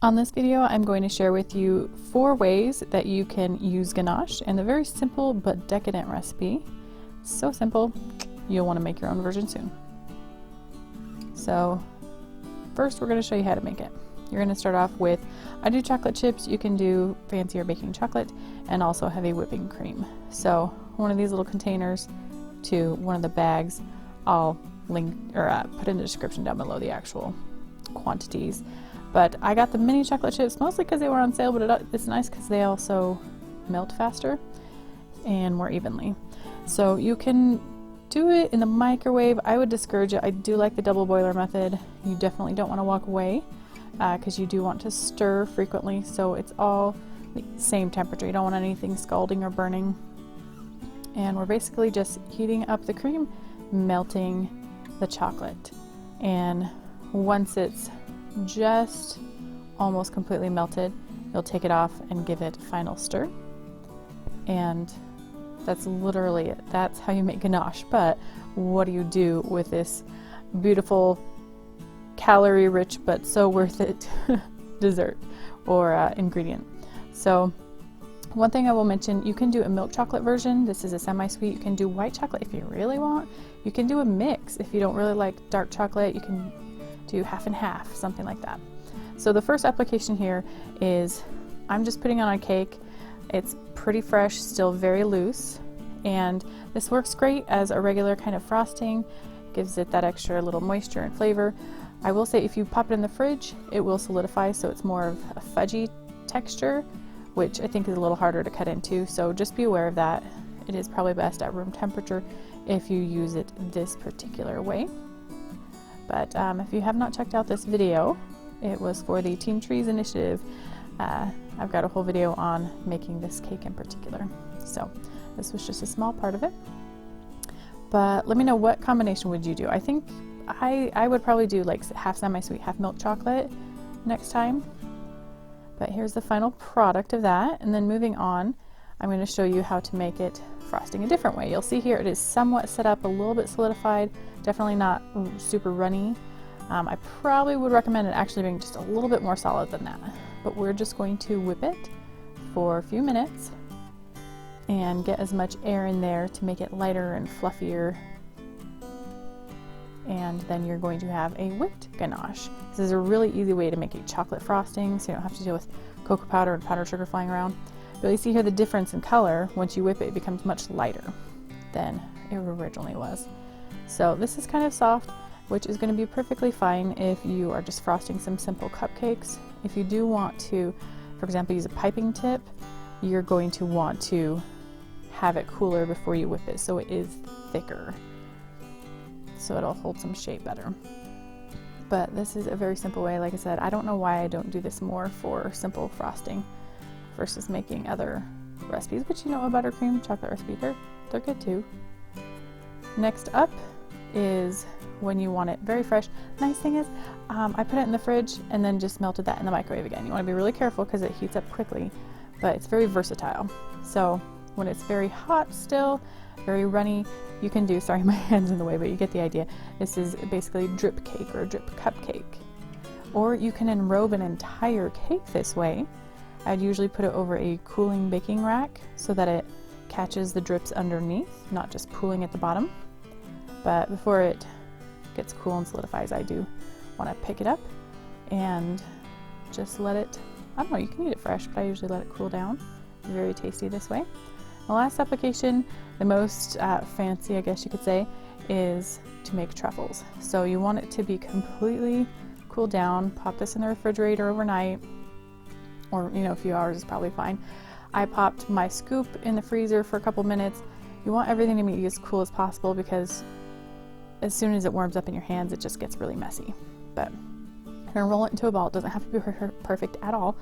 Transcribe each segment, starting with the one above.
On this video, I'm going to share with you 4 ways that you can use ganache in a very simple but decadent recipe. So simple, you'll want to make your own version soon. So first we're going to show you how to make it. You're going to start off with, I do chocolate chips, you can do fancier baking chocolate, and also heavy whipping cream. So one of these little containers to one of the bags, I'll link or put in the description down below the actual quantities. But I got the mini chocolate chips mostly because they were on sale, but it's nice because they also melt faster and more evenly. So you can do it in the microwave. I would discourage it. I do like the double boiler method. You definitely don't want to walk away because you do want to stir frequently, so it's all the same temperature. You don't want anything scalding or burning. And we're basically just heating up the cream, melting the chocolate. And once it's just almost completely melted, you'll take it off and give it a final stir. And that's literally it. That's how you make ganache. But what do you do with this beautiful, calorie rich but so worth it dessert or ingredient? So one thing I will mention, you can do a milk chocolate version. This is a semi-sweet. You can do white chocolate if you really want. You can do a mix if you don't really like dark chocolate. You can do half and half, something like that. So the first application here is I'm just putting on a cake. It's pretty fresh, still very loose, and this works great as a regular kind of frosting, gives it that extra little moisture and flavor. I will say if you pop it in the fridge, it will solidify, so it's more of a fudgy texture, which I think is a little harder to cut into, so just be aware of that. It is probably best at room temperature if you use it this particular way. But if you have not checked out this video, it was for the Teen Trees Initiative. I've got a whole video on making this cake in particular. So this was just a small part of it. But let me know, what combination would you do? I think I would probably do like half semi-sweet, half milk chocolate next time. But here's the final product of that. And then moving on, I'm going to show you how to make it frosting a different way. You'll see here it is somewhat set up, a little bit solidified, definitely not super runny. I probably would recommend it actually being just a little bit more solid than that. But we're just going to whip it for a few minutes and get as much air in there to make it lighter and fluffier. And then you're going to have a whipped ganache. This is a really easy way to make a chocolate frosting, so you don't have to deal with cocoa powder and powdered sugar flying around. But you see here the difference in color. Once you whip it, it becomes much lighter than it originally was. So this is kind of soft, which is going to be perfectly fine if you are just frosting some simple cupcakes. If you do want to, for example, use a piping tip, you're going to want to have it cooler before you whip it, so it is thicker, so it'll hold some shape better. But this is a very simple way. Like I said, I don't know why I don't do this more for simple frosting versus making other recipes, but you know, a buttercream chocolate recipe, they're good too. Next up is when you want it very fresh. Nice thing is, I put it in the fridge and then just melted that in the microwave again. You want to be really careful because it heats up quickly, but it's very versatile. So when it's very hot still, very runny, you can do, sorry my hand's in the way, but you get the idea. This is basically drip cake or drip cupcake. Or you can enrobe an entire cake this way. I'd usually put it over a cooling baking rack so that it catches the drips underneath, not just pooling at the bottom. But before it gets cool and solidifies, I do want to pick it up and just let it, I don't know, you can eat it fresh, but I usually let it cool down. It's very tasty this way. The last application, the most fancy, I guess you could say, is to make truffles. So you want it to be completely cooled down. Pop this in the refrigerator overnight, or you know, a few hours is probably fine. I popped my scoop in the freezer for a couple minutes. You want everything to be as cool as possible because as soon as it warms up in your hands, it just gets really messy. But you're gonna roll it into a ball. It doesn't have to be perfect at all.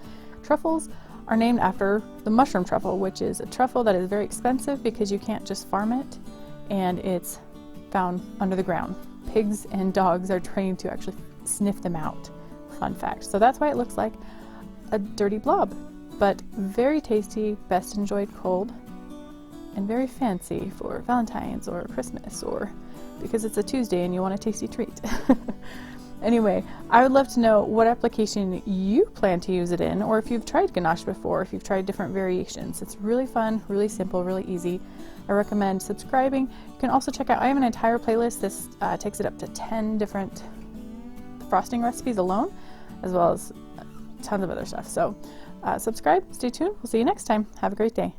Truffles are named after the mushroom truffle, which is a truffle that is very expensive because you can't just farm it, and it's found under the ground. Pigs and dogs are trained to actually sniff them out. Fun fact. So that's why it looks like a dirty blob, but very tasty, best enjoyed cold, and very fancy for Valentine's or Christmas, or because it's a Tuesday and you want a tasty treat. Anyway, I would love to know what application you plan to use it in, or if you've tried Ganache before, if you've tried different variations. It's really fun, really simple, really easy. I recommend subscribing. You can also check out, I have an entire playlist. This takes it up to 10 different frosting recipes alone, as well as tons of other stuff. So subscribe, stay tuned. We'll see you next time. Have a great day.